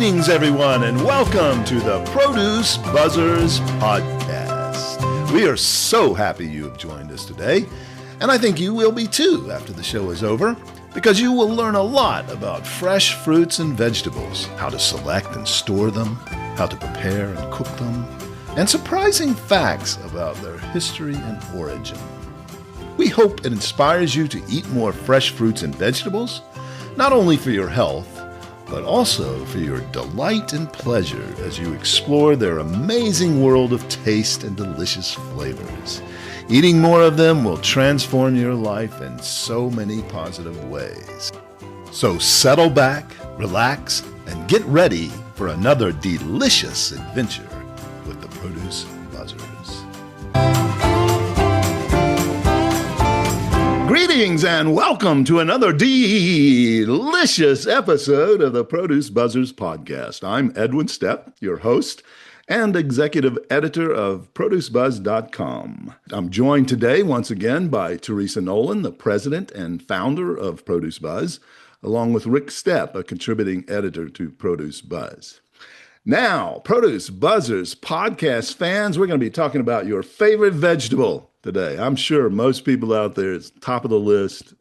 Greetings, everyone, and welcome to the Produce Buzzers podcast. We are so happy you have joined us today, and I think you will be too after the show is over, because you will learn a lot about fresh fruits and vegetables, how to select and store them, how to prepare and cook them, and surprising facts about their history and origin. We hope it inspires you to eat more fresh fruits and vegetables, not only for your health, but also for your delight and pleasure as you explore their amazing world of taste and delicious flavors. Eating more of them will transform your life in so many positive ways. So settle back, relax, and get ready for another delicious adventure with the Produce Buzzers. Greetings and welcome to another delicious episode of the Produce Buzzers podcast. I'm Edwin Stepp, your host and executive editor of producebuzz.com. I'm joined today once again by Teresa Nolan, the president and founder of Produce Buzz, along with Rick Stepp, a contributing editor to Produce Buzz. Now, Produce Buzzers podcast fans, we're going to be talking about your favorite vegetable today. I'm sure most people out there, it's top of the list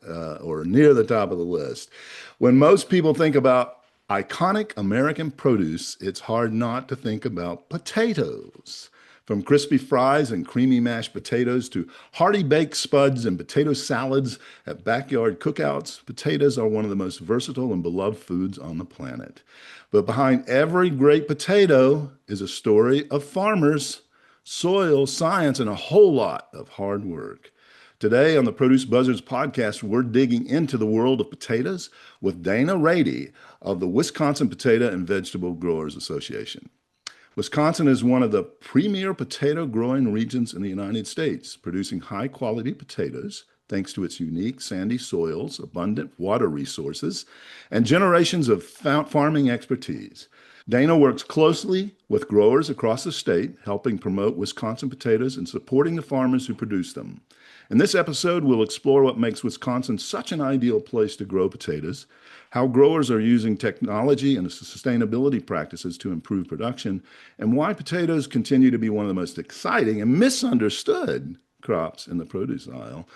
or near the top of the list. When most people think about iconic American produce, it's hard not to think about potatoes. From crispy fries and creamy mashed potatoes to hearty baked spuds and potato salads at backyard cookouts, potatoes are one of the most versatile and beloved foods on the planet. But behind every great potato is a story of farmers, soil, science, and a whole lot of hard work. Today on the Produce Buzzers podcast, we're digging into the world of potatoes with Dana Rady of the Wisconsin Potato and Vegetable Growers Association. Wisconsin is one of the premier potato growing regions in the United States, producing high-quality potatoes thanks to its unique sandy soils, abundant water resources, and generations of farming expertise. Dana works closely with growers across the state, helping promote Wisconsin potatoes and supporting the farmers who produce them. In this episode, we'll explore what makes Wisconsin such an ideal place to grow potatoes, how growers are using technology and sustainability practices to improve production, and why potatoes continue to be one of the most exciting and misunderstood crops in the produce aisle.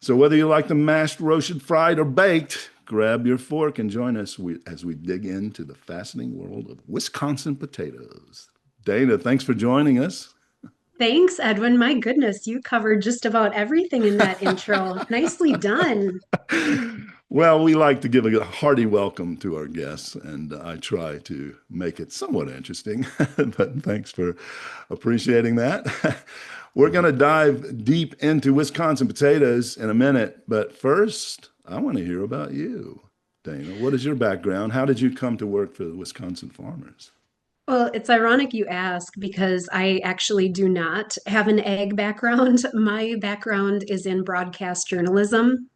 So whether you like them mashed, roasted, fried, or baked, grab your fork and join us as we dig into the fascinating world of Wisconsin potatoes. Dana, thanks for joining us. Thanks, Edwin. My goodness, you covered just about everything in that intro. Nicely done. Well, we like to give a hearty welcome to our guests, and I try to make it somewhat interesting, but thanks for appreciating that. We're going to dive deep into Wisconsin potatoes in a minute, but first, I want to hear about you, Dana. What is your background? How did you come to work for the Wisconsin farmers? Well, it's ironic you ask because I actually do not have an ag background. My background is in broadcast journalism.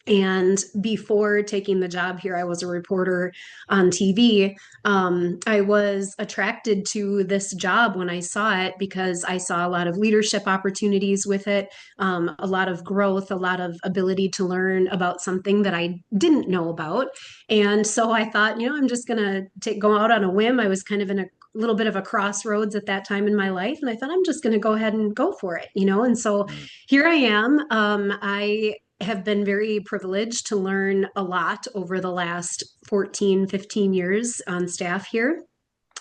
And before taking the job here, I was a reporter on TV. I was attracted to this job when I saw it because I saw a lot of leadership opportunities with it, a lot of growth, a lot of ability to learn about something that I didn't know about. And so I thought, I'm just going to go out on a whim. I was kind of in a little bit of a crossroads at that time in my life. And I thought, I'm just going to go ahead and go for it, And so here I am. I have been very privileged to learn a lot over the last 14, 15 years on staff here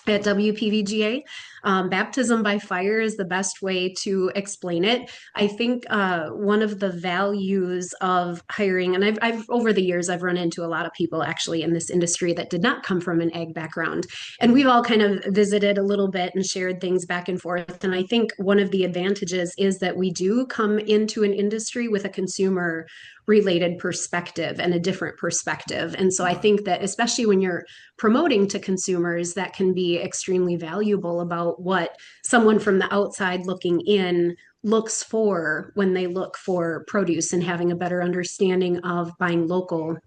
at WPVGA. Baptism by fire is the best way to explain it. I think one of the values of hiring, and I've over the years, I've run into a lot of people actually in this industry that did not come from an ag background. And we've all kind of visited a little bit and shared things back and forth. And I think one of the advantages is that we do come into an industry with a consumer related perspective and a different perspective. And so I think that especially when you're promoting to consumers, that can be extremely valuable about what someone from the outside looking in looks for when they look for produce and having a better understanding of buying local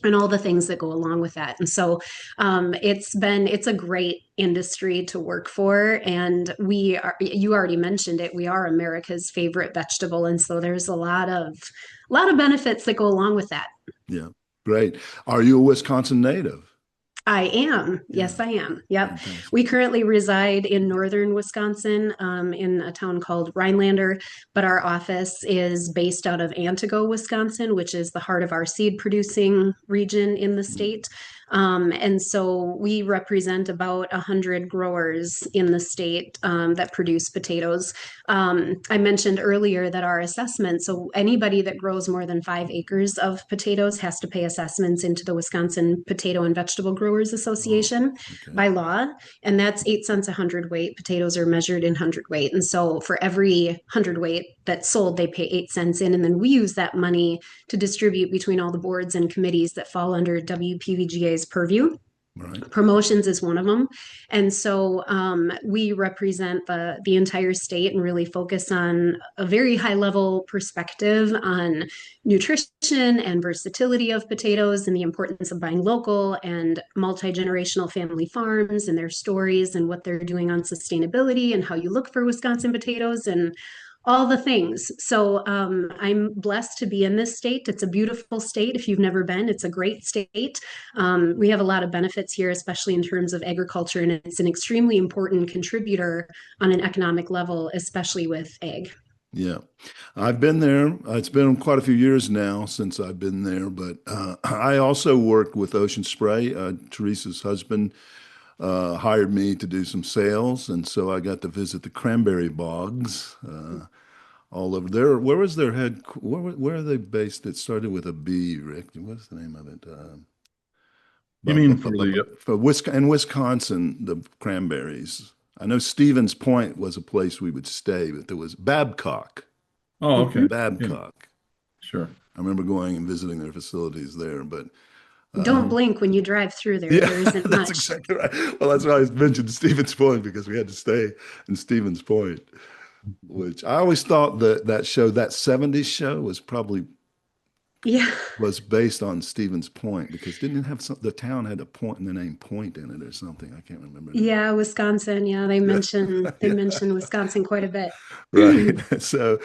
and all the things that go along with that. And so it's a great industry to work for. And you already mentioned it, we are America's favorite vegetable. And so there's a lot of benefits that go along with that. Yeah, great. Are you a Wisconsin native? I am. Yeah, Yes, I am. Yep. We fantastic. currently reside in northern Wisconsin, in a town called Rhinelander, but our office is based out of Antigo, Wisconsin, which is the heart of our seed producing region in the Mm, state. And so we represent about 100 growers in the state that produce potatoes. I mentioned earlier that our assessment, so anybody that grows more than 5 acres of potatoes has to pay assessments into the Wisconsin Potato and Vegetable Growers oh, Association okay. by law, and that's 8 cents a hundredweight. Potatoes are measured in hundredweight, and so for every hundredweight that's sold, they pay 8 cents in, and then we use that money to distribute between all the boards and committees that fall under WPVGA's purview. Right. Promotions is one of them. And so we represent the entire state and really focus on a very high level perspective on nutrition and versatility of potatoes and the importance of buying local and multi-generational family farms and their stories and what they're doing on sustainability and how you look for Wisconsin potatoes and all the things. So I'm blessed to be in this state. It's a beautiful state. If you've never been, it's a great state. We have a lot of benefits here, especially in terms of agriculture, and it's an extremely important contributor on an economic level, especially with ag. Yeah. I've been there. It's been quite a few years now since I've been there, but I also worked with Ocean Spray. Teresa's husband hired me to do some sales, and so I got to visit the cranberry bogs all over there. Where was their head? Where are they based? It started with a B, Rick. What's the name of it? You mean for the, For in Wisconsin, the cranberries. I know Stevens Point was a place we would stay, but there was Babcock. oh, okay. Mhm. Yeah, Babcock. sure. I remember going and visiting their facilities there, but Don't Mhm. blink when you drive through there. yeah, There isn't that's much. exactly right. Well, that's why I mentioned Stevens Point because we had to stay in Stevens Point, which I always thought that that show, that 70s show, was probably Yeah. was based on Stevens Point because didn't it have the town had a point in the name Point in it or something? I can't remember now. Yeah, Wisconsin. Yeah, they Yeah, mention they yeah, mention Wisconsin quite a bit. right. So,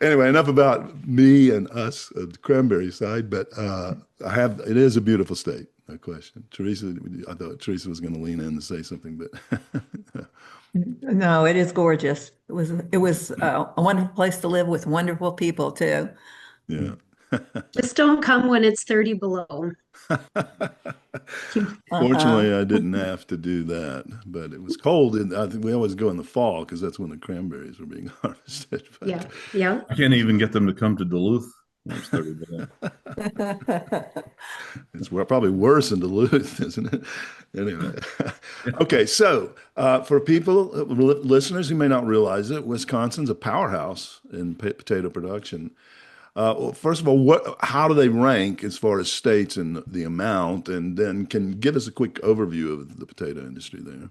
anyway, enough about me and us at the cranberry side, but I have it is a beautiful state, no question. Teresa, I thought Teresa was going to lean in and say something, but No, it is gorgeous. It was a wonderful place to live with wonderful people too. yeah. Just don't come when it's 30 below. Uh-huh. Fortunately, I didn't have to do that, but it was cold. And I think we always go in the fall because that's when the cranberries were being harvested. Yeah. But Yeah. I can't even get them to come to Duluth when it's 30 below. it's probably worse in Duluth, isn't it? Anyway, okay. So for people, listeners who may not realize it, Wisconsin's a powerhouse in potato production. Well, first of all, how do they rank as far as states and the amount? And then can you give us a quick overview of the potato industry there?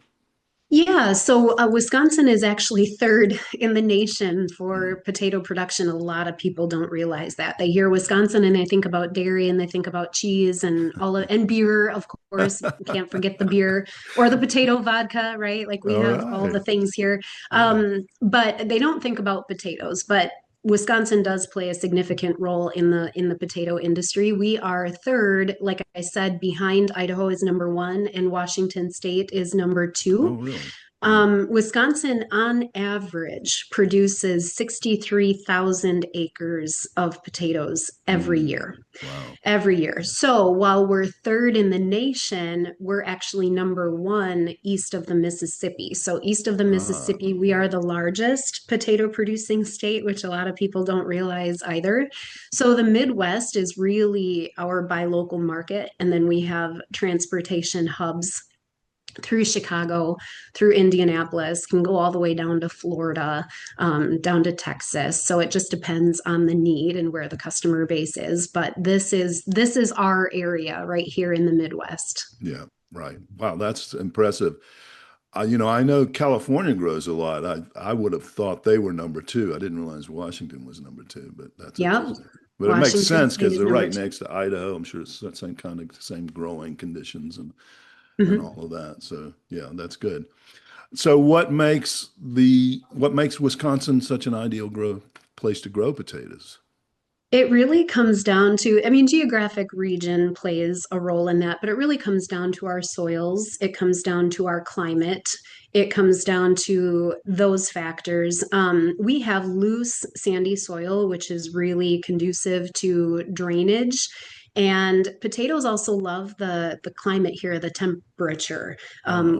Yeah, so Wisconsin is actually third in the nation Mm. for potato production. A lot of people don't realize that. They hear Wisconsin and they think about dairy and they think about cheese and and beer, of course. Can't forget the beer or the potato vodka, right? Like we All have all the right. things here. Yeah. But they don't think about potatoes. But Wisconsin does play a significant role in the potato industry. We are third, like I said, behind Idaho is number one, and Washington State is number Oh, two. really? Yeah. Wisconsin, on average, produces 63,000 acres of potatoes every Mm. year. Wow. Every year. So while we're third in the nation, we're actually number one east of the Mississippi. So east of the Ah, Mississippi, we are the largest potato producing state, which a lot of people don't realize either. So the Midwest is really our buy local market. And then we have transportation hubs through Chicago, through Indianapolis, can go all the way down to Florida, down to Texas. So it just depends on the need and where the customer base is. But this is our area right here in the Midwest. yeah. Right. Wow. That's impressive. I know California grows a lot. I would have thought they were number two. I didn't realize Washington was number two, but that's Yep. interesting. But it makes Washington sense State because is they're number right two. next to Idaho. I'm sure it's the same kind of same growing conditions and Mhm. all of that. So yeah, that's good. So what makes Wisconsin such an ideal place to grow potatoes? It really comes down to, I mean, geographic region plays a role in that, but it really comes down to our soils. It comes down to our climate. It comes down to those factors. We have loose, sandy soil, which is really conducive to drainage. And potatoes also love the climate here, the temperature.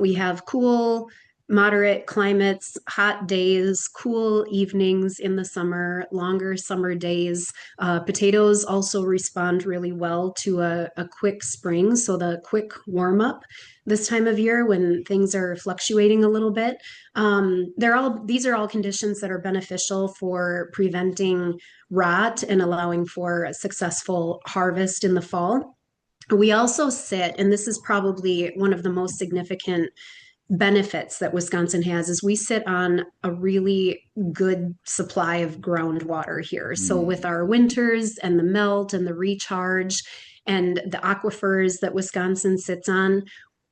We have cool, moderate climates, hot days, cool evenings in the summer, longer summer days. Potatoes also respond really well to a quick spring, so the quick warm up this time of year when things are fluctuating a little bit. These are all conditions that are beneficial for preventing rot and allowing for a successful harvest in the fall. We also sit, and this is probably one of the most significant benefits that Wisconsin has, is we sit on a really good supply of groundwater here. So with our winters and the melt and the recharge and the aquifers that Wisconsin sits on,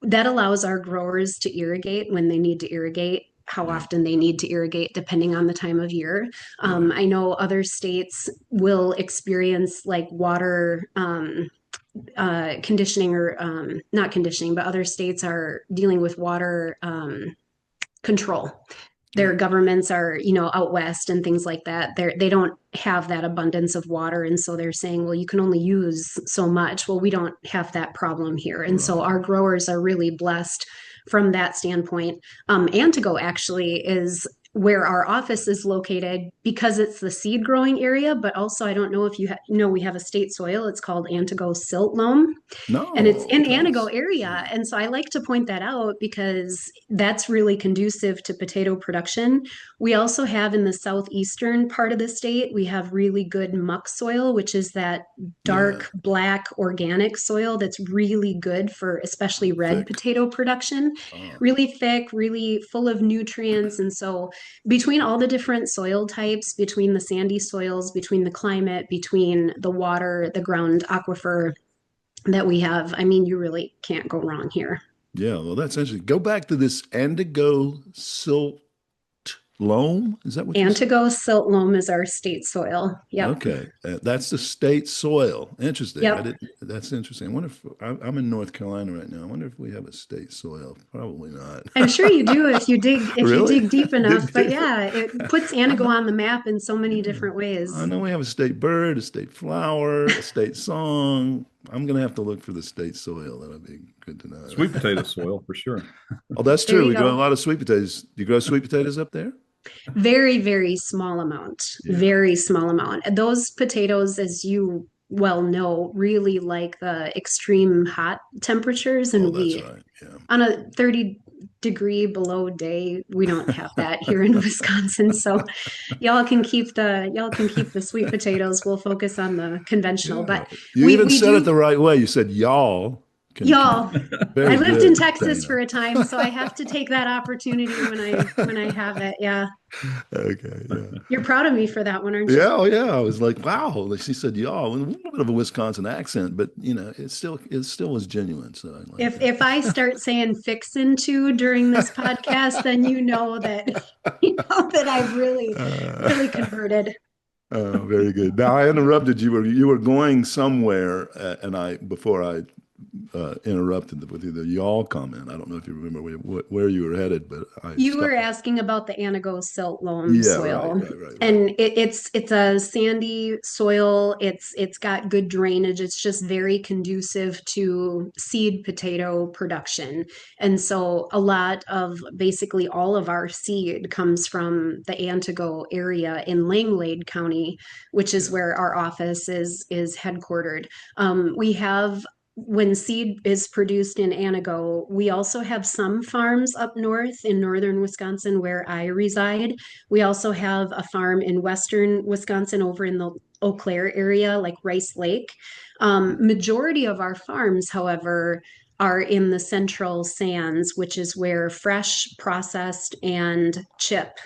that allows our growers to irrigate when they need to irrigate, how often they need to irrigate, depending on the time of year. I know other states will experience like water conditioning, or not conditioning, but other states are dealing with water control. Their governments are, out west and things like that. They don't have that abundance of water. And so they're saying, well, you can only use so much. Well, we don't have that problem here. And so our growers are really blessed from that standpoint. Antigo actually is where our office is located because it's the seed growing area, but also I don't know if you know, we have a state soil. It's called Antigo silt loam. No, And it's in tell us. Antigo area. And so I like to point that out because that's really conducive to potato production. We also have in the southeastern part of the state, we have really good muck soil, which is that dark black organic soil that's really good for especially red potato production. Really thick, really full of nutrients. And so between all the different soil types, between the sandy soils, between the climate, between the water, the ground aquifer that we have, I mean, you really can't go wrong here. Yeah, well, that's interesting. Go back to this Indigo silt loam. Is that what you said? Antigo silt loam is our state soil. Yep. Okay, that's the state soil. Interesting. Yep. That's interesting. I wonder if I'm in North Carolina right now. I wonder if we have a state soil. Probably not. I'm sure you do if you dig Really? you dig deep enough. Dig But deep. yeah, it puts Antigo on the map in so many different ways. I know we have a state bird, a state flower, a state song. I'm gonna have to look for the state soil. That'll be good to know. Sweet potato soil for sure. Oh, that's There true. you We grow a go. lot of sweet potatoes. Do you grow sweet potatoes up there? Very, very small amount. Yeah. Very small amount. Those potatoes, as you well know, really like the extreme hot temperatures, and Oh, that's right. Yeah. on a 30-degree below day, we don't have that here in Wisconsin. So y'all can keep the sweet potatoes. We'll focus on the conventional. Yeah. But You we even said do, it the right way. You said y'all. y'all. Very I lived in good, Texas Dana. for a time, so I have to take that opportunity when I have it. Yeah. Okay. Yeah. You're proud of me for that one, aren't you? Yeah. Oh, yeah. I was like, wow. Like she said, y'all, with a little bit of a Wisconsin accent, but it still was genuine. So I like that. If I start saying fixin' to during this podcast, then you know that I've really converted. Very good. Now I interrupted you. You were going somewhere, and before I interrupted with the y'all comment. I don't know if you remember where you were headed, but You were asking about the Antigo silt loam Yeah, soil, right. and it's a sandy soil. It's got good drainage. It's just very conducive to seed potato production, and so a lot of basically all of our seed comes from the Antigo area in Langlade County, which is where our office is headquartered. We have when seed is produced in Antigo, we also have some farms up north in northern Wisconsin where I reside. We also have a farm in western Wisconsin over in the Eau Claire area, like Rice Lake. Majority of our farms, however, are in the central sands, which is where fresh, processed, and chip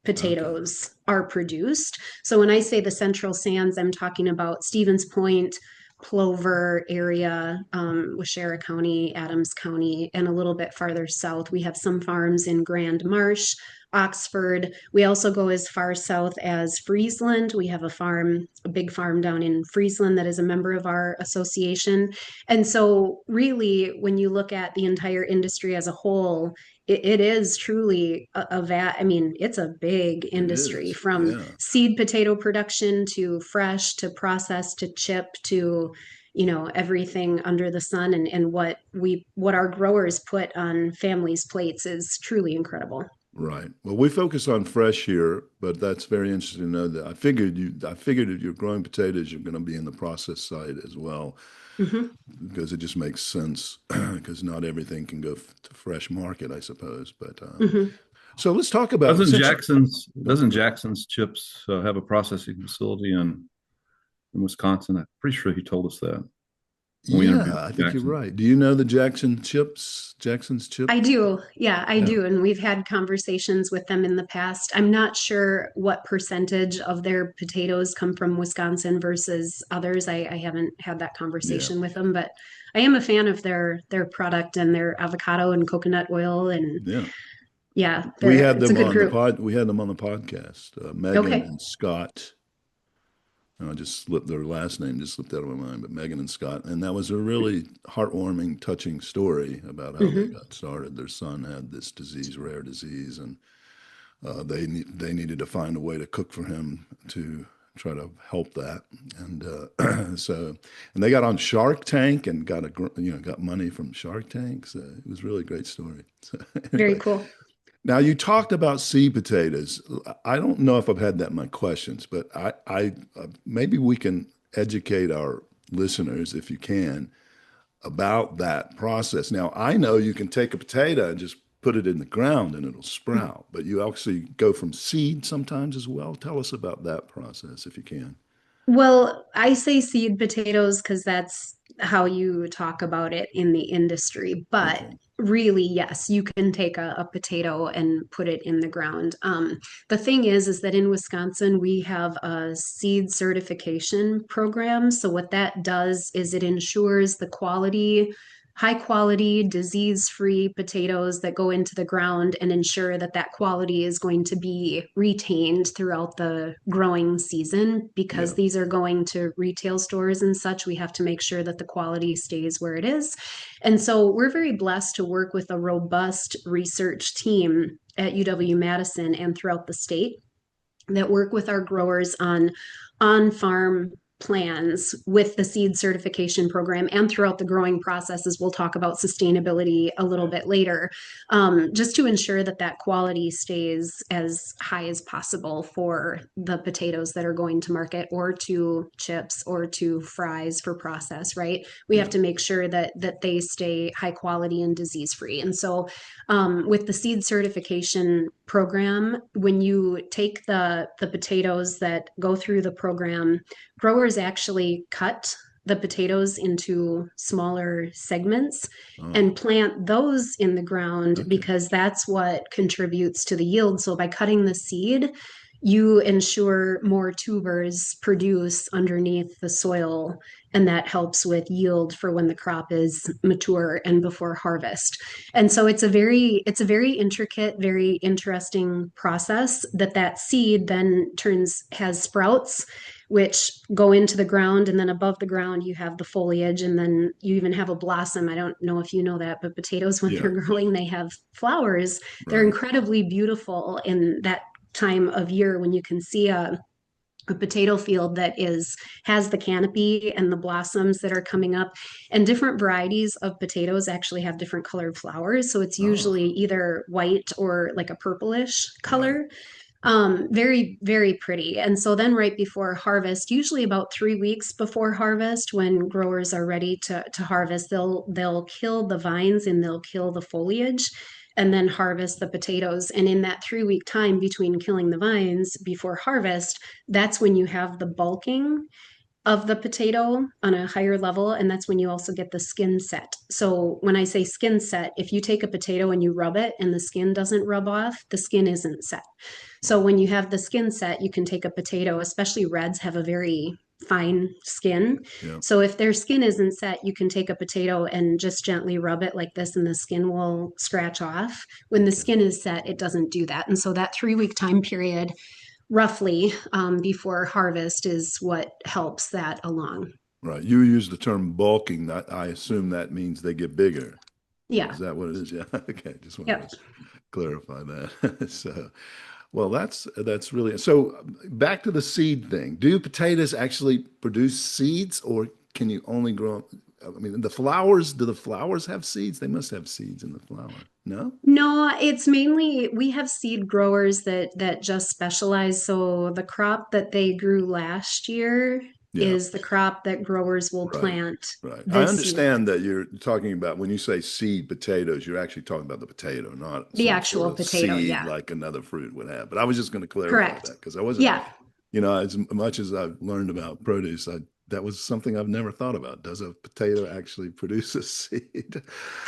potatoes are produced. So when I say the central sands, I'm talking about Stevens Point, Plover area, Washera County, Adams County, and a little bit farther south. We have some farms in Grand Marsh, Oxford. We also go as far south as Friesland. We have a big farm down in Friesland that is a member of our association. And so really, when you look at the entire industry as a whole, it is truly I mean, it's a big It industry, is. from Yeah. seed potato production to fresh to processed to chip to, everything under the sun. And what our growers put on families' plates is truly incredible. Right. Well, we focus on fresh here, but that's very interesting to know that I figured if you're growing potatoes, you're going to be in the process side as well, Hmm. because it just makes sense because not everything can go to fresh market, I suppose. But Hmm. so let's talk about Doesn't since Jackson's Chips have a processing facility in Wisconsin? I'm pretty sure he told us that when we yeah, interviewed I think you're Jackson. right. Do you know the Jackson's chip? I do. Yeah, I Yeah. do. And we've had conversations with them in the past. I'm not sure what percentage of their potatoes come from Wisconsin versus others. I haven't had that Yeah. conversation with them, but I am a fan of their product and their avocado and coconut oil. And Yeah. yeah, We had it's a them good on the group. pod. We had them on the podcast. Megan Okay. and Scott. I just slipped their last name, just slipped out of my mind, but Megan and Scott. And that was a really heartwarming, touching story about how they Hmm. got started. Their son had this disease, rare disease, and they needed to find a way to cook for him to try to help that. And and they got on Shark Tank and got money from Shark Tank. So it was really a great story. So Very anyway, cool. now you talked about seed potatoes. I don't know if I've had that in my questions, but maybe we can educate our listeners, if you can, about that process. Now I know you can take a potato and just put it in the ground and it'll sprout, but you actually go from seed sometimes as well. Tell us about that process if you can. Well, I say seed potatoes because that's how you talk about it in the industry. But Okay. really, yes, you can take a potato and put it in the ground. The thing is that in Wisconsin, we have a seed certification program. So what that does is it ensures the high quality, disease-free potatoes that go into the ground and ensure that that quality is going to be retained throughout the growing season. Because Yeah. these are going to retail stores and such, we have to make sure that the quality stays where it is. And so we're very blessed to work with a robust research team at UW-Madison and throughout the state that work with our growers on farm plans with the seed certification program and throughout the growing processes. We'll talk about sustainability a little bit later, just to ensure that that quality stays as high as possible for the potatoes that are going to market or to chips or to fries for process, right? We have Yeah. to make sure that they stay high quality and disease free. And so with the seed certification program, when you take the potatoes that go through the program, growers actually cut the potatoes into smaller segments Oh, and plant those in the ground okay. because that's what contributes to the yield. So by cutting the seed, you ensure more tubers produce underneath the soil, and that helps with yield for when the crop is mature and before harvest. And so it's a very intricate, very interesting process that seed then has sprouts which go into the ground, and then above the ground you have the foliage, and then you even have a blossom. I don't know if you know that, but potatoes, when Yeah. they're growing, they have flowers. They're Right. incredibly beautiful in that time of year when you can see a potato field that has the canopy and the blossoms that are coming up. And different varieties of potatoes actually have different colored flowers, so it's Oh, usually either white or like a purplish right. color. Very, very pretty. And so then right before harvest, usually about 3 weeks before harvest, when growers are ready to harvest, they'll kill the vines and they'll kill the foliage and then harvest the potatoes. And in that 3 week time between killing the vines before harvest, that's when you have the bulking of the potato on a higher level. And that's when you also get the skin set. So when I say skin set, if you take a potato and you rub it and the skin doesn't rub off, the skin isn't set. So when you have the skin set, you can take a potato, especially reds have a very fine skin. Yeah. So if their skin isn't set, you can take a potato and just gently rub it like this, and the skin will scratch off. When the skin is set, it doesn't do that. And so that 3 week time period, roughly, before harvest is what helps that along. Right. You use the term bulking. I assume that means they get bigger. Yeah. Is that what it is? Yeah. Okay. Just wanted Yep. to clarify that. So, well, that's really so. Back to the seed thing. Do potatoes actually produce seeds, or can you only grow? I mean, the flowers. Do the flowers have seeds? They must have seeds in the flower. No. No, it's mainly we have seed growers that just specialize. So the crop that they grew last year Yeah. is the crop that growers will Right. plant Right. I this year. understand that you're talking about when you say seed potatoes, you're actually talking about the potato, not The some actual sort of potato, seed yeah. like another fruit would have. But I was just going to clarify Correct. that because I wasn't, Yeah. as much as I've learned about produce, that was something I've never thought about. Does a potato actually produce a seed?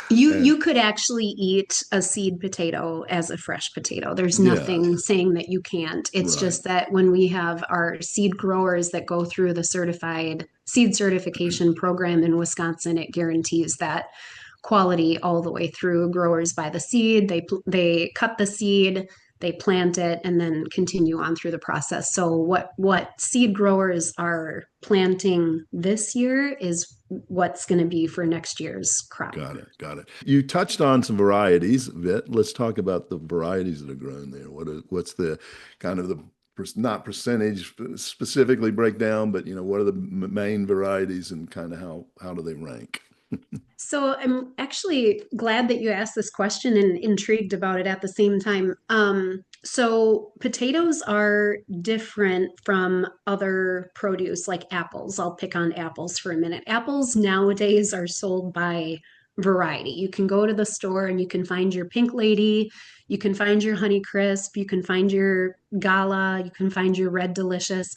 And You could actually eat a seed potato as a fresh potato. There's yeah, nothing saying that you can't. It's right. just that when we have our seed growers that go through the certified seed certification program in Wisconsin, it guarantees that quality all the way through. Growers buy the seed, they cut the seed, they plant it, and then continue on through the process. So what seed growers are planting this year is what's going to be for next year's crop. Got it. Got it. You touched on some varieties a bit. Let's talk about the varieties that are grown there. What's the kind of the not percentage specifically breakdown, but what are the main varieties and kind of how do they rank? So I'm actually glad that you asked this question and intrigued about it at the same time. So potatoes are different from other produce like apples. I'll pick on apples for a minute. Apples nowadays are sold by variety. You can go to the store and you can find your Pink Lady, you can find your Honey Crisp, you can find your Gala, you can find your Red Delicious.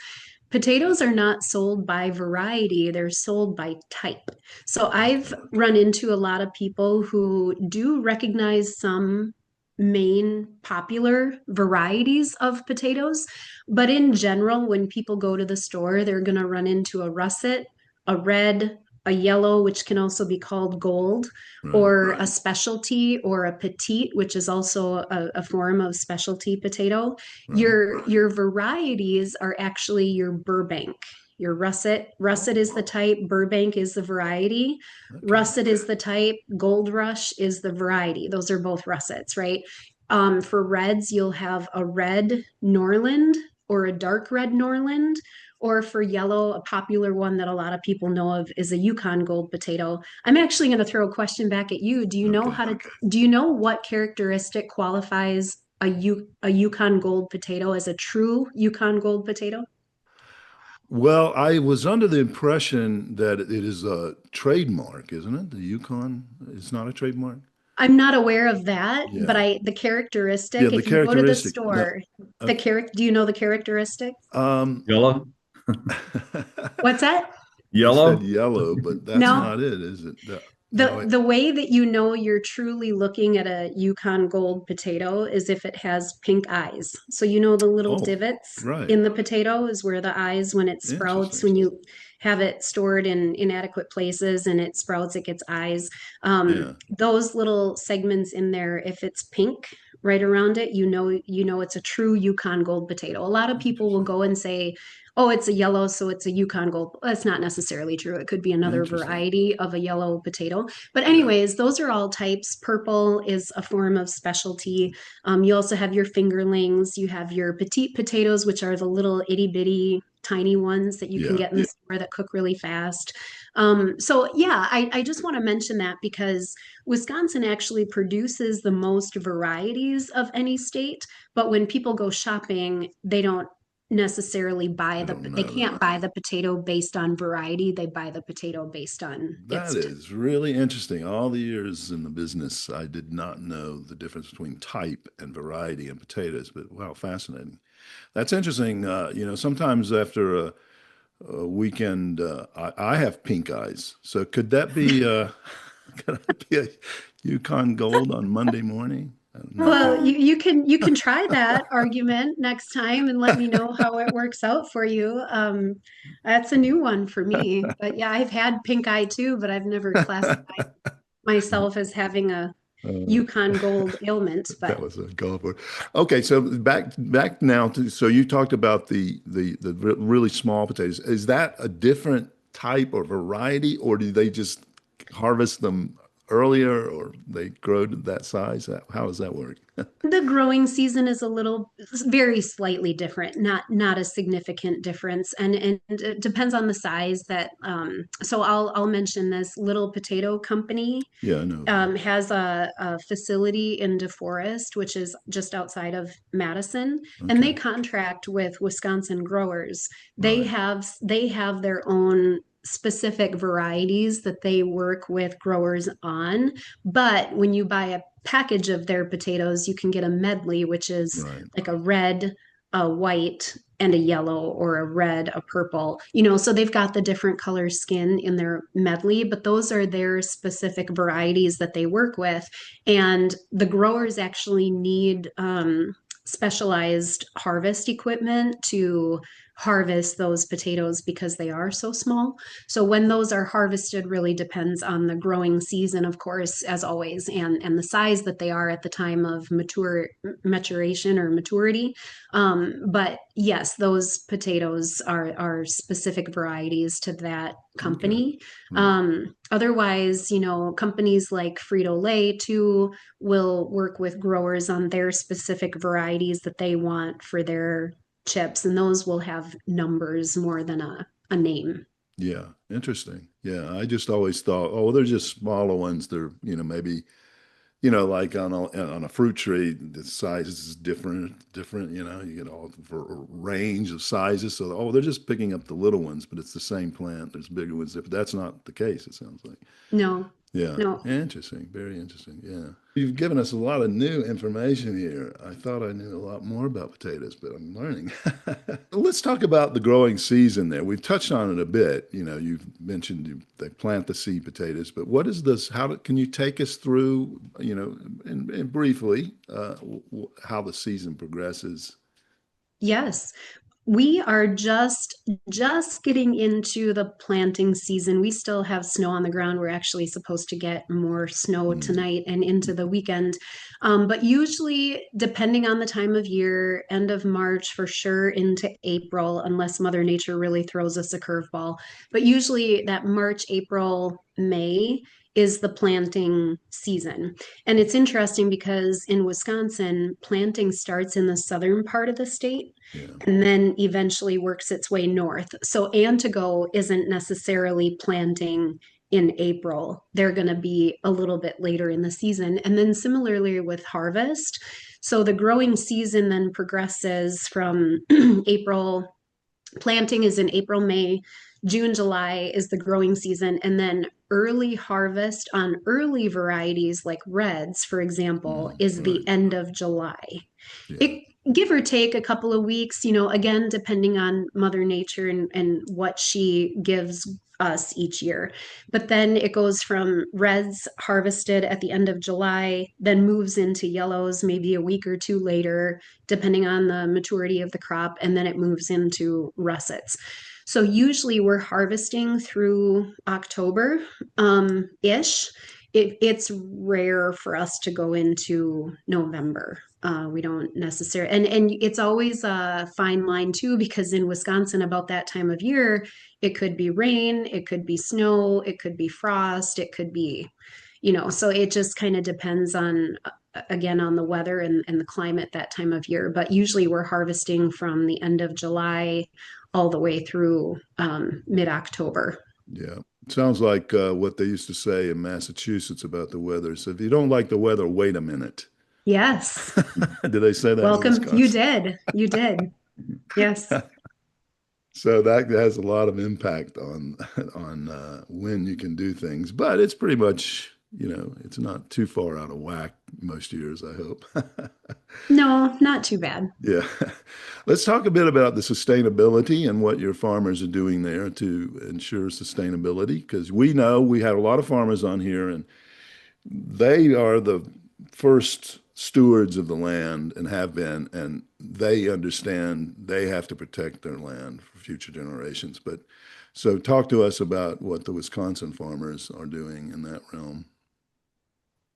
Potatoes are not sold by variety, they're sold by type. So I've run into a lot of people who do recognize some main popular varieties of potatoes, but in general, when people go to the store, they're going to run into a russet, a red, a yellow, which can also be called gold, Right. or a specialty, or a petite, which is also a form of specialty potato. Right. Your varieties are actually your Burbank. Your russet is the type, Burbank is the variety. Okay. Russet is the type, Gold Rush is the variety. Those are both russets, right? For reds, you'll have a red Norland or a dark red Norland. Or for yellow, a popular one that a lot of people know of is a Yukon Gold potato. I'm actually going to throw a question back at you. Do you know do you know what characteristic qualifies a Yukon Gold potato as a true Yukon Gold potato? Well, I was under the impression that it is a trademark, isn't it? The Yukon is not a trademark. I'm not aware of that, but Yeah. the Yeah, characteristic, the if you go to the characteristic. No. store, do you know the characteristic? Um, Yellow? What's that? you said Yellow? yellow, but that's No. not it, is it? No, The way that you know you're truly looking at a Yukon Gold potato is if it has pink eyes. So you know the little oh, divots right. in the potato is where the eyes, when it sprouts, Interesting. when you have it stored in inadequate places and it sprouts, it gets eyes. Yeah. Those little segments in there, if it's pink right around it, you know it's a true Yukon Gold potato. A lot of people will go and say, oh, it's a yellow, so it's a Yukon Gold. That's not necessarily true. It could be another Interesting. variety of a yellow potato. But Yeah. anyways, those are all types. Purple is a form of specialty. You also have your fingerlings. You have your petite potatoes, which are the little itty bitty tiny ones that you can Yeah. get in the store that cook really fast. So yeah, I just want to mention that because Wisconsin actually produces the most varieties of any state, but when people go shopping, they don't necessarily I don't they know can't that. buy the potato based on variety. They buy the potato based on That is really interesting. All the years in the business, I did not know the difference between type and variety in potatoes, but wow, fascinating. That's interesting. Sometimes after a weekend, I have pink eyes. So could that be could that be a Yukon Gold on Monday morning? Well, you can try that argument next time and let me know how it works out for you. That's a new one for me. But yeah, I've had pink eye too, but I've never classified myself as having a Yukon Gold ailment. That But was a golf word. Okay, so back now to so you talked about the really small potatoes. Is that a different type or variety, or do they just harvest them earlier, or they grow to that size? How does that work? the growing season is a little very slightly different, not a significant difference. And it depends on the size that so I'll mention this Little Potato Company Yeah, I know. has a facility in DeForest, which is just outside of Madison, and they Okay, contract with Wisconsin growers. They right, have their own specific varieties that they work with growers on. But when you buy a package of their potatoes, you can get a medley, which is right. like a red, a white, and a yellow, or a red, a purple, so they've got the different color skin in their medley, but those are their specific varieties that they work with. And the growers actually need specialized harvest equipment to harvest those potatoes because they are so small. So when those are harvested really depends on the growing season, of course, as always, and the size that they are at the time of maturation or maturity. But yes, those potatoes are specific varieties to that Okay, company. right. Otherwise, companies like Frito-Lay too will work with growers on their specific varieties that they want for their chips, and those will have numbers more than a name. Yeah, interesting. Yeah, I just always thought, oh, they're just smaller ones. They're, maybe like on a fruit tree, the size is different. You get all for a range of sizes. So, oh, they're just picking up the little ones, but it's the same plant. There's bigger ones, but that's not the case. It sounds like. No, Yeah, no. interesting. Very interesting. Yeah. You've given us a lot of new information here. I thought I knew a lot more about potatoes, but I'm learning. Let's talk about the growing season there. We've touched on it a bit. You've mentioned they plant the seed potatoes, but what is this? Can you take us through, and briefly, how the season progresses? Yes. We are just getting into the planting season. We still have snow on the ground. We're actually supposed to get more snow Mm, tonight and into the weekend. But usually, depending on the time of year, end of March for sure into April, unless Mother Nature really throws us a curveball. But usually that March, April, May is the planting season. And it's interesting because in Wisconsin, planting starts in the southern part of the state yeah. and then eventually works its way north. So Antigo isn't necessarily planting in April. They're going to be a little bit later in the season. And then similarly with harvest. So the growing season then progresses from April. Planting is in April, May. June, July is the growing season. And then early harvest on early varieties like reds, for example, is Right. the end of July. Yeah. It give or take a couple of weeks, again, depending on Mother Nature and what she gives us each year. But then it goes from reds harvested at the end of July, then moves into yellows maybe a week or two later, depending on the maturity of the crop, and then it moves into russets. So usually we're harvesting through October ish. It's rare for us to go into November. We don't necessarily, and it's always a fine line too, because in Wisconsin, about that time of year, it could be rain, it could be snow, it could be frost, it could be, so it just kind of depends on, again, on the weather and the climate that time of year. But usually we're harvesting from the end of July all the way through mid-October. Yeah. Sounds like what they used to say in Massachusetts about the weather. So if you don't like the weather, wait a minute. Yes. Did they say that in Welcome. You Wisconsin? did. You did. Yes. So that has a lot of impact on when you can do things, but it's pretty much, it's not too far out of whack most years, I hope. No, not too bad. Yeah. Let's talk a bit about the sustainability and what your farmers are doing there to ensure sustainability, because we know we have a lot of farmers on here and they are the first stewards of the land and have been, and they understand they have to protect their land for future generations. But so talk to us about what the Wisconsin farmers are doing in that realm.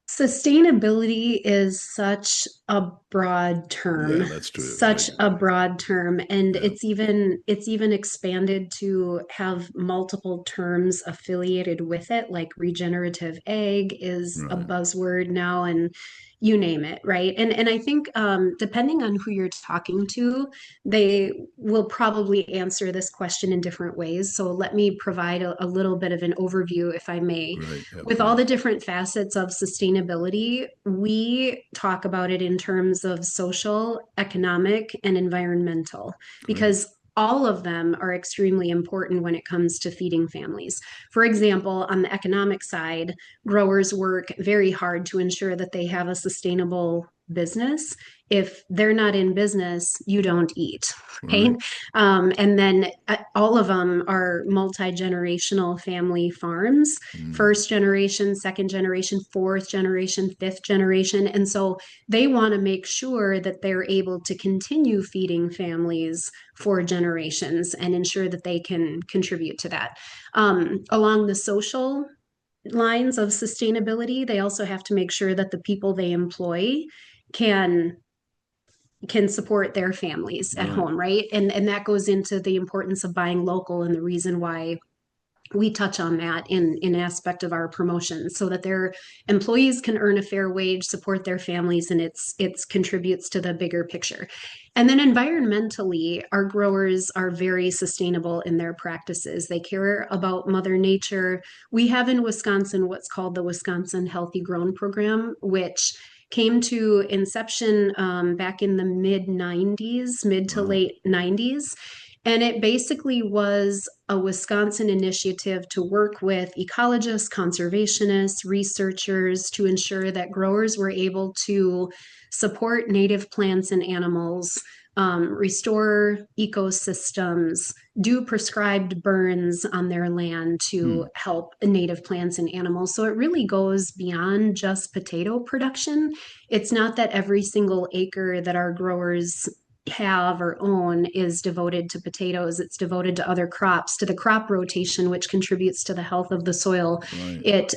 Sustainability is such a broad term, Yeah, that's true. such a broad term, and Yeah, it's even expanded to have multiple terms affiliated with it, like regenerative ag is a right. buzzword now, and you name it, right? And I think depending on who you're talking to, they will probably answer this question in different ways. So let me provide a little bit of an overview, if I may. Right. Yeah, With all the please. different facets of sustainability, we talk about it in terms of social, economic, and environmental, Great. because all of them are extremely important when it comes to feeding families. For example, on the economic side, growers work very hard to ensure that they have a sustainable business. If they're not in business, you don't eat, right? Right. And then all of them are multi-generational family farms, Mm, first generation, second generation, fourth generation, fifth generation. And so they want to make sure that they're able to continue feeding families for generations and ensure that they can contribute to that. Along the social lines of sustainability, they also have to make sure that the people they employ can support their families at right. home, right? And that goes into the importance of buying local and the reason why we touch on that in an aspect of our promotion, so that their employees can earn a fair wage, support their families, and it's contributes to the bigger picture. And then environmentally, our growers are very sustainable in their practices. They care about Mother Nature. We have in Wisconsin what's called the Wisconsin Healthy Grown Program, which came to inception back in the mid 90s, mid to Wow. late 90s. And it basically was a Wisconsin initiative to work with ecologists, conservationists, researchers to ensure that growers were able to support native plants and animals, restore ecosystems, do prescribed burns on their land to Hmm. help native plants and animals. So it really goes beyond just potato production. It's not that every single acre that our growers have or own is devoted to potatoes. It's devoted to other crops, to the crop rotation, which contributes to the health of the soil. Right. It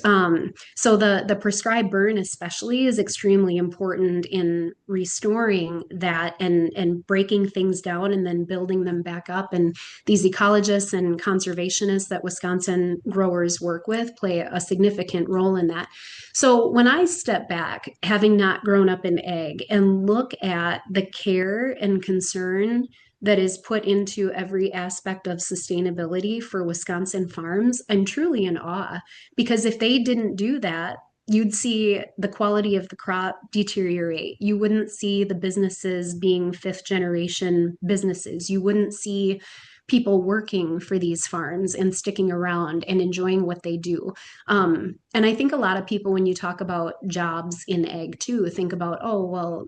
So the prescribed burn especially is extremely important in restoring that and breaking things down and then building them back up. And these ecologists and conservationists that Wisconsin growers work with play a significant role in that. So when I step back, having not grown up in ag, and look at the care and concern that is put into every aspect of sustainability for Wisconsin farms, I'm truly in awe. Because if they didn't do that, you'd see the quality of the crop deteriorate. You wouldn't see the businesses being fifth generation businesses. You wouldn't see people working for these farms and sticking around and enjoying what they do. And I think a lot of people, when you talk about jobs in ag too, think about, oh, well,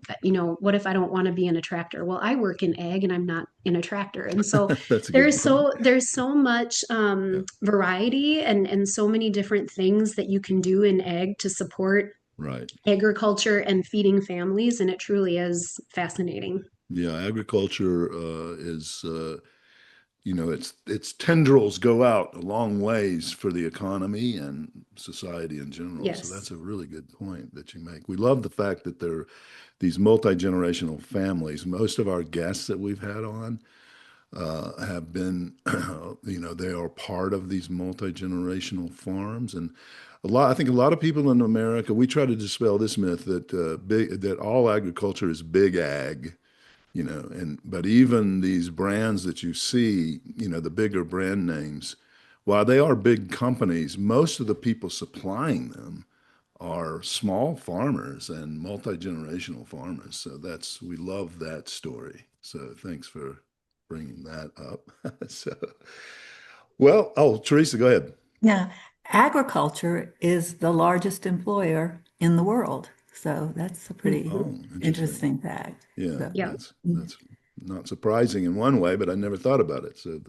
what if I don't want to be in a tractor? Well, I work in ag and I'm not in a tractor. And so That's a good point. there's so much Yeah. variety and so many different things that you can do in ag to support Right. agriculture and feeding families. And it truly is fascinating. Yeah. Agriculture is, its tendrils go out a long ways for the economy and society in general. So Yes. that's a really good point that you make. We love the fact that there are these multi-generational families. Most of our guests that we've had on have been, they are part of these multi-generational farms. And I think a lot of people in America, we try to dispel this myth that that all agriculture is big ag, but even these brands that you see, the bigger brand names, while they are big companies, most of the people supplying them are small farmers and multi-generational farmers. So we love that story. So thanks for bringing that up. So, well, oh, Teresa, go ahead. Yeah, agriculture is the largest employer in the world. So that's a pretty Oh, interesting. interesting fact. Yeah, So, Yeah. that's not surprising in one way, but I never thought about it. So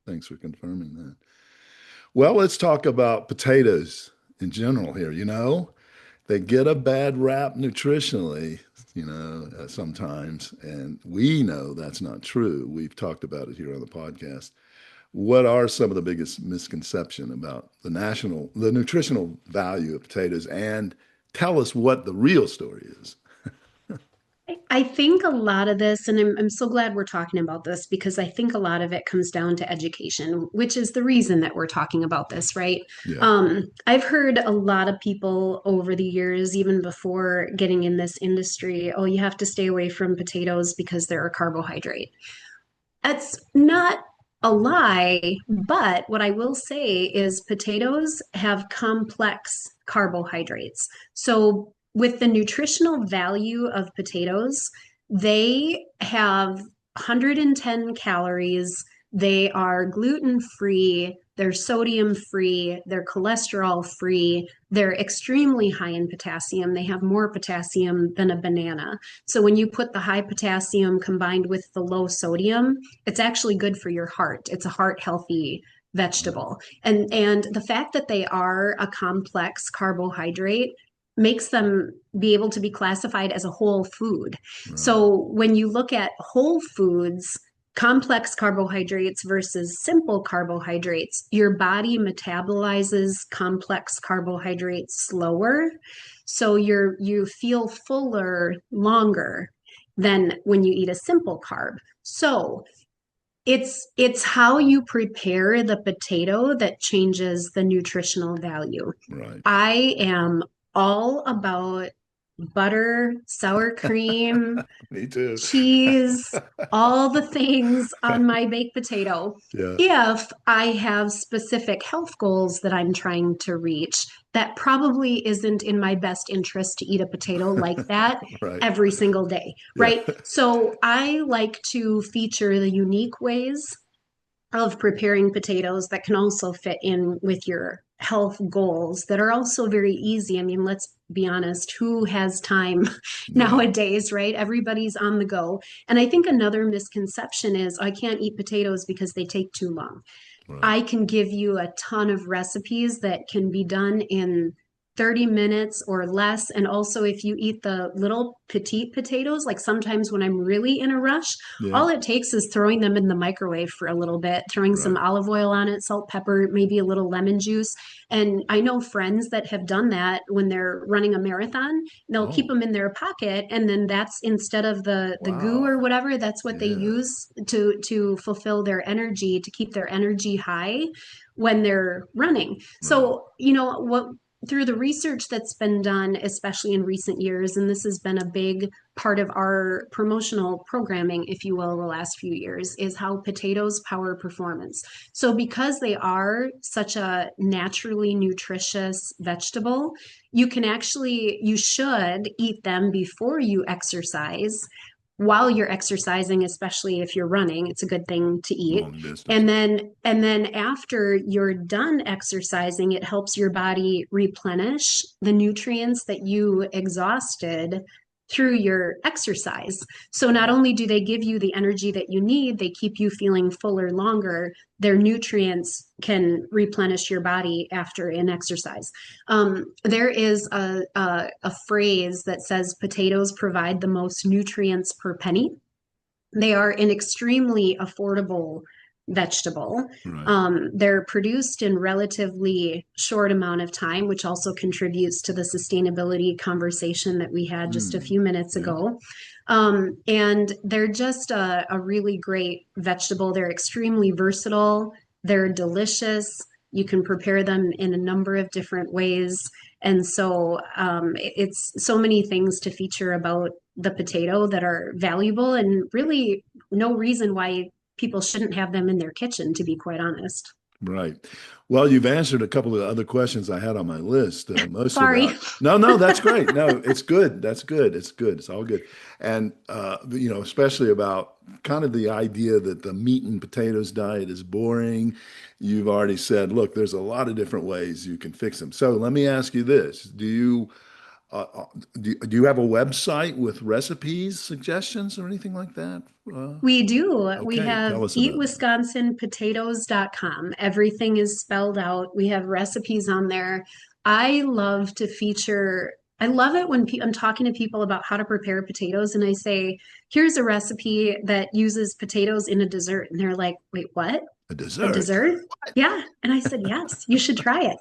thanks for confirming that. Well, let's talk about potatoes in general here. They get a bad rap nutritionally. sometimes. And we know that's not true. We've talked about it here on the podcast. What are some of the biggest misconception about the nutritional value of potatoes? And tell us what the real story is. I think a lot of this, and I'm so glad we're talking about this because I think a lot of it comes down to education, which is the reason that we're talking about this, right? Yeah. I've heard a lot of people over the years, even before getting in this industry, oh, you have to stay away from potatoes because they're a carbohydrate. That's not a lie, but what I will say is potatoes have complex carbohydrates. So, with the nutritional value of potatoes, they have 110 calories. They are gluten free, they're sodium free, they're cholesterol free, they're extremely high in potassium. They have more potassium than a banana. So, when you put the high potassium combined with the low sodium, it's actually good for your heart. It's a heart healthy vegetable. And the fact that they are a complex carbohydrate makes them be able to be classified as a whole food. Right. So when you look at whole foods, complex carbohydrates versus simple carbohydrates, your body metabolizes complex carbohydrates slower. So you feel fuller longer than when you eat a simple carb. So it's how you prepare the potato that changes the nutritional value. Right. I am all about butter, sour cream, Me too. cheese, all the things on my baked potato. Yeah. If I have specific health goals that I'm trying to reach, that probably isn't in my best interest to eat a potato like that Right. every single day, Yeah. right? So I like to feature the unique ways of preparing potatoes that can also fit in with your health goals that are also very easy. I mean, let's be honest, who has time Yeah. nowadays, right? Everybody's on the go. And I think another misconception is I can't eat potatoes because they take too long. Right. I can give you a ton of recipes that can be done in 30 minutes or less. And also, if you eat the little petite potatoes, like sometimes when I'm really in a rush, Yeah. all it takes is throwing them in the microwave for a little bit, throwing some Right. olive oil on it, salt, pepper, maybe a little lemon juice. And I know friends that have done that when they're running a marathon. They'll keep Oh. them in their pocket, and then that's instead of the goo Wow. or whatever, that's what they Yeah. use to fulfill their energy, to keep their energy high when they're running. Right. So, what through the research that's been done, especially in recent years, and this has been a big part of our promotional programming, if you will, the last few years, is how potatoes power performance. So because they are such a naturally nutritious vegetable, you should eat them before you exercise. While you're exercising, especially if you're running, it's a good thing to eat. Long distance. And then after you're done exercising, it helps your body replenish the nutrients that you exhausted through your exercise. So not only do they give you the energy that you need, they keep you feeling fuller longer. Their nutrients can replenish your body after an exercise. There is a phrase that says potatoes provide the most nutrients per penny. They are an extremely affordable vegetable. Right. They're produced in relatively short amount of time, which also contributes to the sustainability conversation that we had just a few minutes Yeah. ago. And they're just a really great vegetable. They're extremely versatile. They're delicious. You can prepare them in a number of different ways. And so it's so many things to feature about the potato that are valuable, and really no reason why people shouldn't have them in their kitchen, to be quite honest. Right. Well, you've answered a couple of other questions I had on my list. Mostly Sorry. No, that's great. No, it's good. That's good. It's good. It's all good. And, especially about kind of the idea that the meat and potatoes diet is boring. You've already said, look, there's a lot of different ways you can fix them. So let me ask you this. Uh, uh, do you have a website with recipes, suggestions, or anything like that? We do. We Okay, have tell us about that. eatwisconsinpotatoes.com. Everything is spelled out. We have recipes on there. I love to feature I love it when I'm talking to people about how to prepare potatoes and I say, here's a recipe that uses potatoes in a dessert. And they're like, wait, what? A A dessert. dessert? Yeah. And I said, yes, you should try it.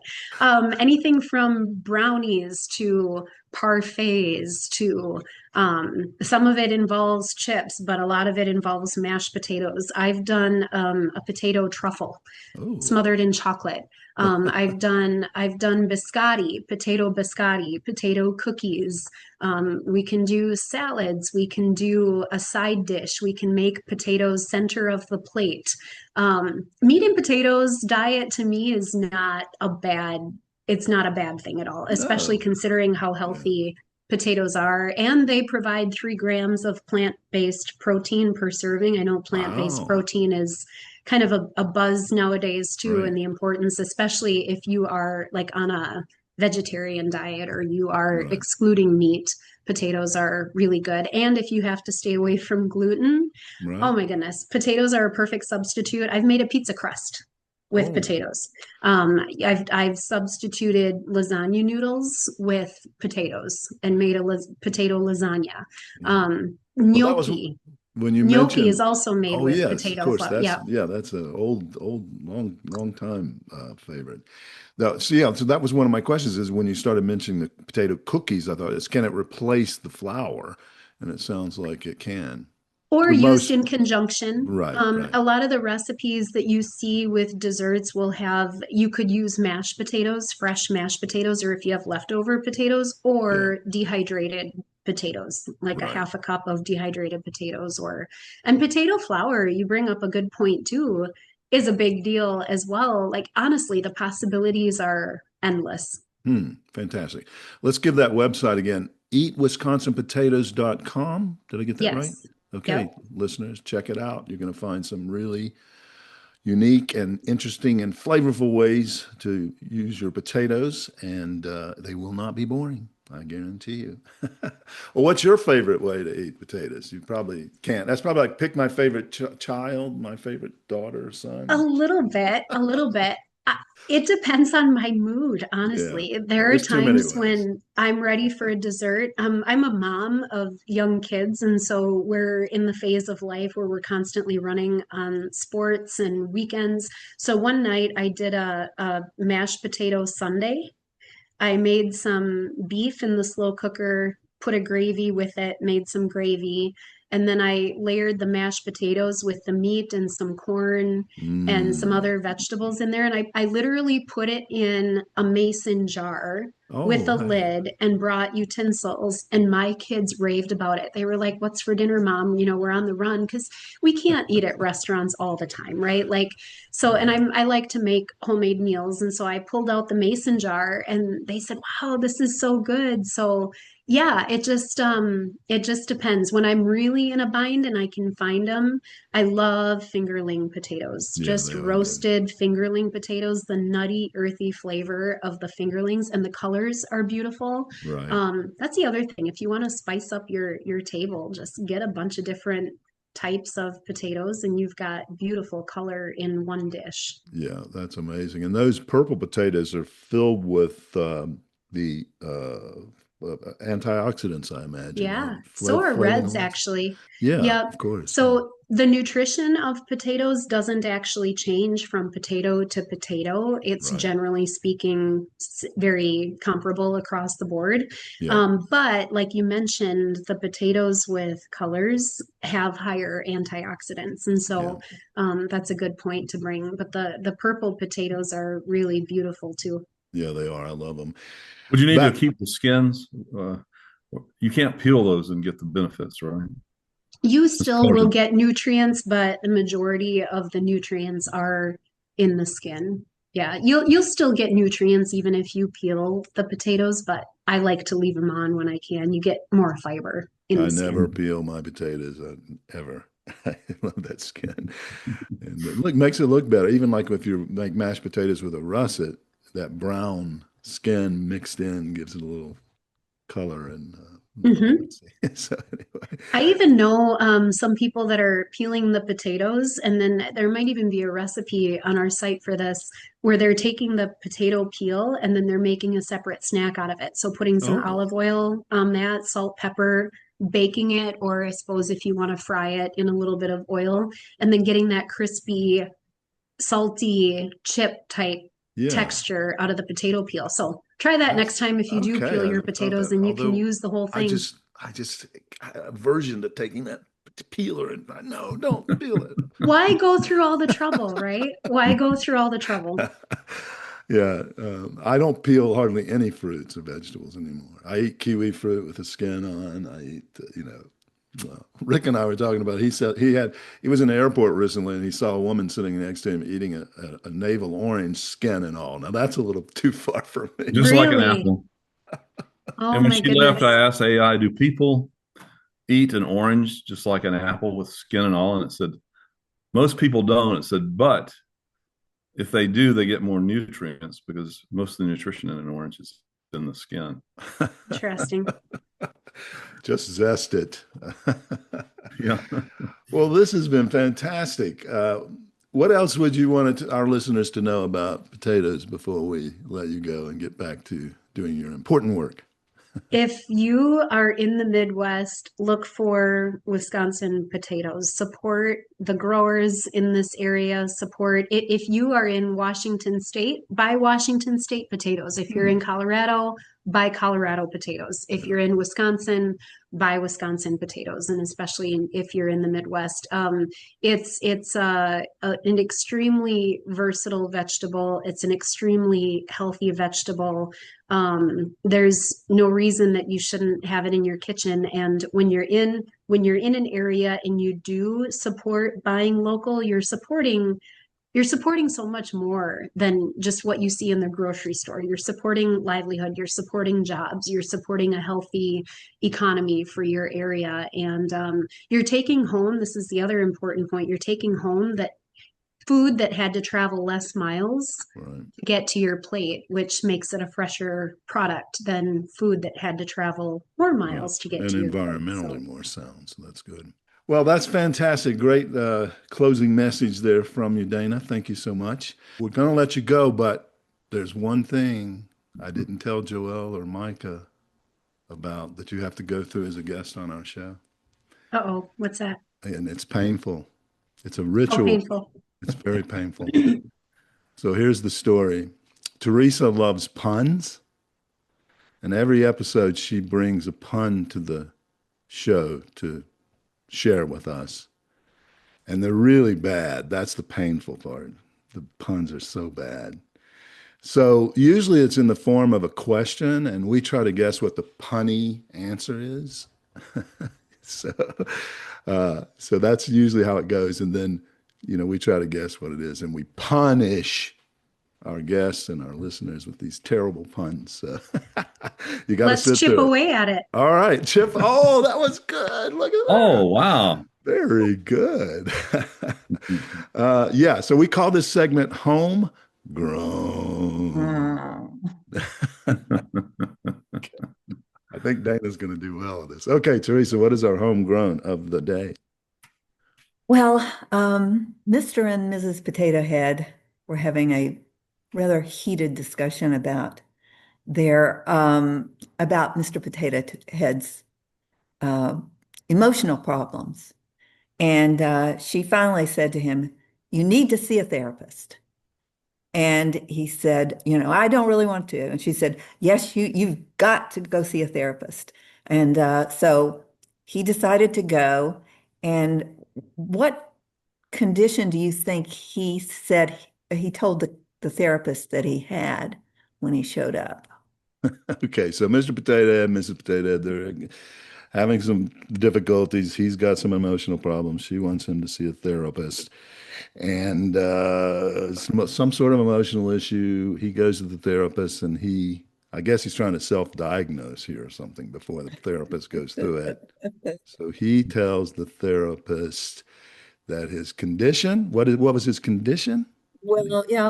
Anything from brownies to parfaits to some of it involves chips, but a lot of it involves mashed potatoes. I've done a potato truffle Oh, smothered in chocolate. I've done biscotti, potato cookies. We can do salads. We can do a side dish. We can make potatoes center of the plate. Meat and potatoes diet to me is not a bad. It's not a bad thing at all, especially no. considering how Yeah. healthy potatoes are, and they provide 3 grams of plant-based protein per serving. I know plant-based Wow. protein is kind of a buzz nowadays too, Right. and the importance, especially if you are like on a vegetarian diet or you are Right. excluding meat, potatoes are really good. And if you have to stay away from gluten, oh Right. my goodness, potatoes are a perfect substitute. I've made a pizza crust with Oh, potatoes. I've substituted lasagna noodles with potatoes and made a potato lasagna. yeah. Well, that was Gnocchi. when you Gnocchi is mentioned. also made Oh, with yes, of potato course. flour. That's Yeah. yeah. That's an long time favorite. Now, so yeah. So that was one of my questions. Is when you started mentioning the potato cookies, I thought, can it replace the flour? And it sounds like it can. Or For used most. in conjunction. Right. Right. A lot of the recipes that you see with desserts will have, you could use mashed potatoes, fresh mashed potatoes, or if you have leftover potatoes, Yeah. or dehydrated potatoes, like a Right. half a cup of dehydrated potatoes, and potato flour, you bring up a good point too, is a big deal as well. Like, honestly, the possibilities are endless. Fantastic. Let's give that website again. Eatwisconsinpotatoes.com. Did I get that right? Yes. Okay, Yep. listeners, check it out. You're going to find some really unique and interesting and flavorful ways to use your potatoes, and they will not be boring. I guarantee you. Well, what's your favorite way to eat potatoes? You probably can't. That's probably like pick my favorite child, my favorite daughter or A son. little bit, a little bit. I- It depends on my mood, Yeah, honestly. yeah. There are There's too many times ways. when I'm ready for a dessert. I'm a mom of young kids, and so we're in the phase of life where we're constantly running on sports and weekends. So one night I did a mashed potato sundae. I made some beef in the slow cooker, put a gravy with it, made some gravy, and then I layered the mashed potatoes with the meat and some corn and some Mm. other vegetables in there. And I literally put it in a mason jar with Oh, a hey. lid and brought utensils. And my kids raved about it. They were like, "What's for dinner, Mom? You know, we're on the run," because we can't eat at restaurants all the time, right? Like, so, and Right. I like to make homemade meals. And so I pulled out the mason jar and they said, "Wow, this is so good." So yeah, it just depends. When I'm really in a bind and I can find them, I love fingerling potatoes. Yeah, Just they are good. roasted fingerling potatoes, the nutty, earthy flavor of the fingerlings, and the colors are beautiful. Right. That's the other thing. If you want to spice up your table, just get a bunch of different types of potatoes and you've got beautiful color in one dish. Yeah, that's amazing. And those purple potatoes are filled with the antioxidants, I imagine, Yeah, so are reds flavonoids. actually. Yeah, Yep. of course. Yeah. So the nutrition of potatoes doesn't actually change from potato to potato. It's Right. generally speaking very comparable across the board. Yeah. But like you mentioned, the potatoes with colors have higher antioxidants, and Yeah. so that's a good point to bring. But the purple potatoes are really beautiful too. Yeah, they are. I love them. Would you need to Back. keep the skins? You can't peel those and get the benefits, right? You Because still colors will are get nutrients, but the majority of the nutrients are in the skin. Yeah, you'll still get nutrients even if you peel the potatoes, but I like to leave them on when I can. You get more fiber in I the never skin. peel my potatoes ever. I love that skin, and it makes it look better. Even like if you make mashed potatoes with a russet, that brown skin mixed in gives it a little color and Mhm. So anyway, I even know some people that are peeling the potatoes, and then there might even be a recipe on our site for this where they're taking the potato peel and then they're making a separate snack out of it. So putting some oh, olive oil on that, salt, pepper, baking it, or I suppose if you want to fry it in a little bit of oil, and then getting that crispy, salty chip type yeah. texture out of the potato peel. So try that That's next time if you do okay. peel I your thought potatoes that, and you can although use the whole I thing. just, I just aversion to taking that peeler and no, don't peel it. Why go through all the trouble, right? Why go through all the trouble? Yeah, I don't peel hardly any fruits or vegetables anymore. I eat kiwi fruit with the skin on. I eat, Rick and I were talking about. He said he was in the airport recently and he saw a woman sitting next to him eating a navel orange, skin and all. Now that's a little too far for me. Just like an Really? apple. Oh And when my she left, goodness. I asked AI, do people eat an orange just like an apple with skin and all? And it said, most people don't. It said, but if they do, they get more nutrients because most of the nutrition in an orange is in the skin. Interesting. Just zest it. Yeah. Well, this has been fantastic. What else would you want our listeners to know about potatoes before we let you go and get back to doing your important work? If you are in the Midwest, look for Wisconsin potatoes. Support the growers in this area. Support it. If you are in Washington State, buy Washington State potatoes. If you're in Colorado, buy Colorado potatoes. If you're in Wisconsin, buy Wisconsin potatoes. And especially if you're in the Midwest, it's an extremely versatile vegetable. It's an extremely healthy vegetable. There's no reason that you shouldn't have it in your kitchen. And when you're in an area and you do support buying local, you're supporting so much more than just what you see in the grocery store. You're supporting livelihood, you're supporting jobs, you're supporting a healthy economy for your area. And you're taking home, this is the other important point, you're taking home that food that had to travel less miles Right. to get to your plate, which makes it a fresher product than food that had to travel more Right. miles to get And to your plate. environmentally So, more sound. So that's good. Well, that's fantastic. Great closing message there from you, Dana. Thank you so much. We're going to let you go, but there's one thing I didn't tell Joelle or Micah about that you have to go through as a guest on our show. uh-oh, what's that? And it's painful. It's a Oh, ritual. painful. It's very painful. So here's the story. Teresa loves puns, and every episode she brings a pun to the show to share with us. And they're really bad. That's the painful part. The puns are so bad. So usually it's in the form of a question, and we try to guess what the punny answer is. So, so that's usually how it goes. And then, we try to guess what it is, and we punish our guests and our listeners with these terrible puns. So you got to Let's sit chip through it. away at it. All right, Chip. Oh, that was good. Look at that. Oh, wow. Very good. Yeah, so we call this segment Home Grown. I think Dana's going to do well with this. Okay, Teresa, what is our homegrown of the day? Well, Mr. and Mrs. Potato Head were having a rather heated discussion about Mr. Head's uh, emotional problems. And she finally said to him, "You need to see a therapist." And he said, "I don't really want to." And she said, "Yes, you've got to go see a therapist." And so he decided to go. And what condition do you think he told the therapist that he had when he showed up? Okay, so Mr. Potato Head, Mrs. Potato Head, they're having some difficulties. He's got some emotional problems. She wants him to see a therapist. And some sort of emotional issue. He goes to the therapist and I guess he's trying to self-diagnose here or something before the therapist goes through it. So he tells the therapist that his condition, what was his condition? Well, yeah,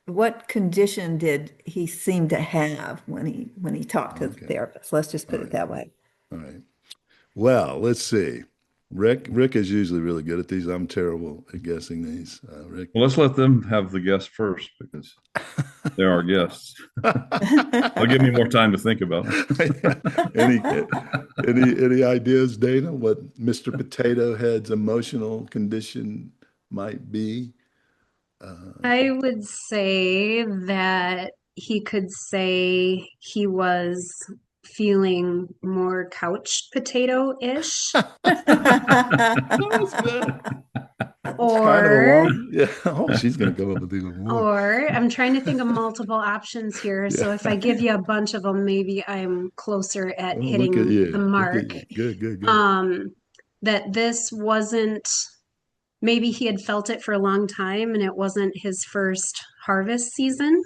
what condition did he seem to have when he talked to the Okay. therapist? Let's just All put it right. that way. All right. Well, let's see. Rick is usually really good at these. I'm terrible at guessing these. Rick. Well, let's let them have the guest first because they're our guests. They'll give me more time to think about it. Any ideas, Dana, what Mr. Potato Head's emotional condition might be? I would say that he could say he was feeling more couch potato-ish. Or, yeah. Oh, she's going to come up with even more. or I'm trying to think of multiple options here. So if I give you a bunch of them, maybe I'm closer at hitting the mark. Good. That this wasn't, maybe he had felt it for a long time and it wasn't his first harvest season.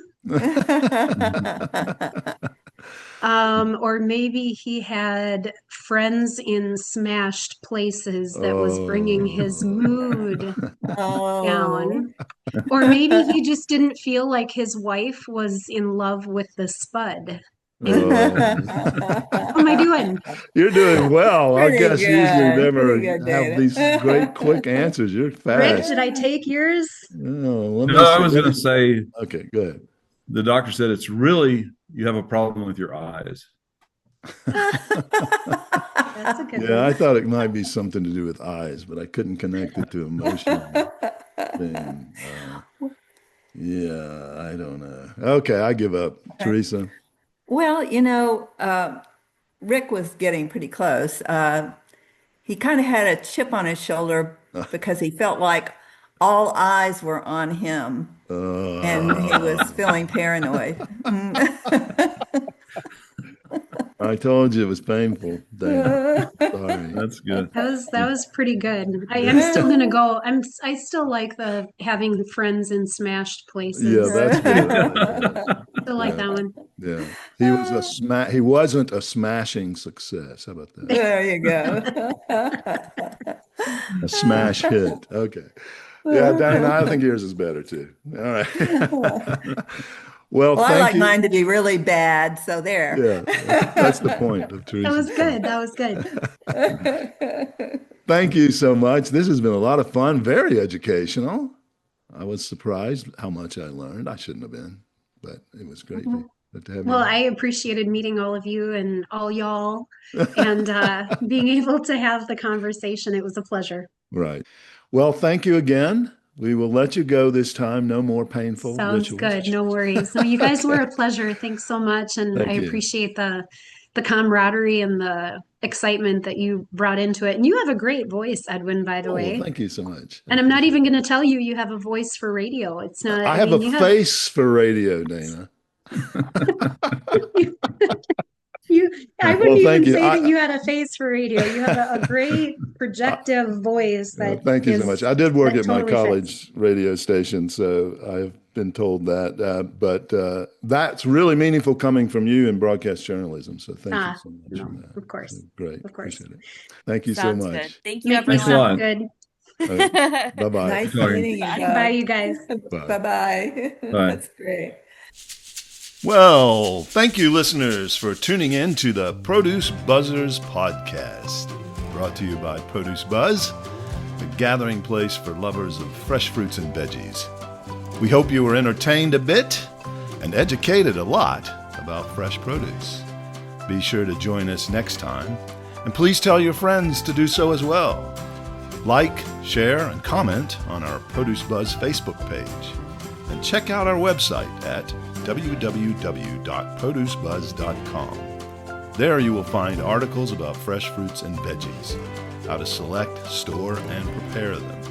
Or maybe he had friends in smashed places that was bringing his mood down. Or maybe he just didn't feel like his wife was in love with the spud. How am I doing? You're doing well. Our Pretty guests good. usually never Pretty good, have Dana. these great, quick answers. You're Rick, fast. did I take yours? No, I was going to say, okay, go ahead. the doctor said it's really, you have a problem with your eyes. That's a good one. Yeah, I thought it might be something to do with eyes, but I couldn't connect it to emotional thing. Yeah, I don't know. Okay, I give up. Teresa. Well, Rick was getting pretty close. He kind of had a chip on his shoulder because he felt like all eyes were on him and he was feeling paranoid. I told you it was painful, Dana. Sorry. That's good. That was pretty good. I am still gonna go. I still like the having friends in smashed places. Yeah, that's good. Still like that one. Yeah, he wasn't a smashing success. How about that? There you go. A smash hit. Okay. Yeah, Dana, I think yours is better too. All right. Well, I like thank you. mine to be really bad, so there. Yeah, that's the point of Teresa. That was good. That was good. Thank you so much. This has been a lot of fun, very educational. I was surprised how much I learned. I shouldn't have been, but it was great to have you. Well, I appreciated meeting all of you and all y'all and being able to have the conversation. It was a pleasure. Right. Well, thank you again. We will let you go this time. No more painful Sounds rituals. good. No worries. No, you guys were a pleasure. Thanks so much. And Thank I you. appreciate the camaraderie and the excitement that you brought into it. And you have a great voice, Edwin, by the way. Thank you so much. And I'm not even going to tell you you have a voice for radio. It's not. I have mean, a face for radio, Dana. I wouldn't Well, thank even you. say that you had a face for radio. You have a great projective voice that thank you so much. I did work that at my totally college radio station, so I've been told that. But that's really meaningful coming from you in broadcast journalism. So thank you so much for that. Of course. Great. Of course. Appreciate it. Thank you Sounds so much. good. Thank you, Make me Thanks a everyone. sound lot. good. Bye-bye. Nice Sorry. meeting you. Bye, you guys. Bye-bye. Bye. That's great. Well, thank you, listeners, for tuning in to the Produce Buzzers podcast, brought to you by Produce Buzz, the gathering place for lovers of fresh fruits and veggies. We hope you were entertained a bit and educated a lot about fresh produce. Be sure to join us next time, and please tell your friends to do so as well. Like, share, and comment on our Produce Buzz Facebook page, and check out our website at www.producebuzz.com. There you will find articles about fresh fruits and veggies, how to select, store, and prepare them,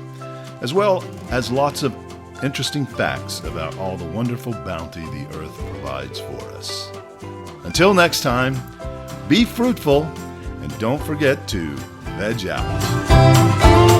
as well as lots of interesting facts about all the wonderful bounty the earth provides for us. Until next time, be fruitful and don't forget to veg out.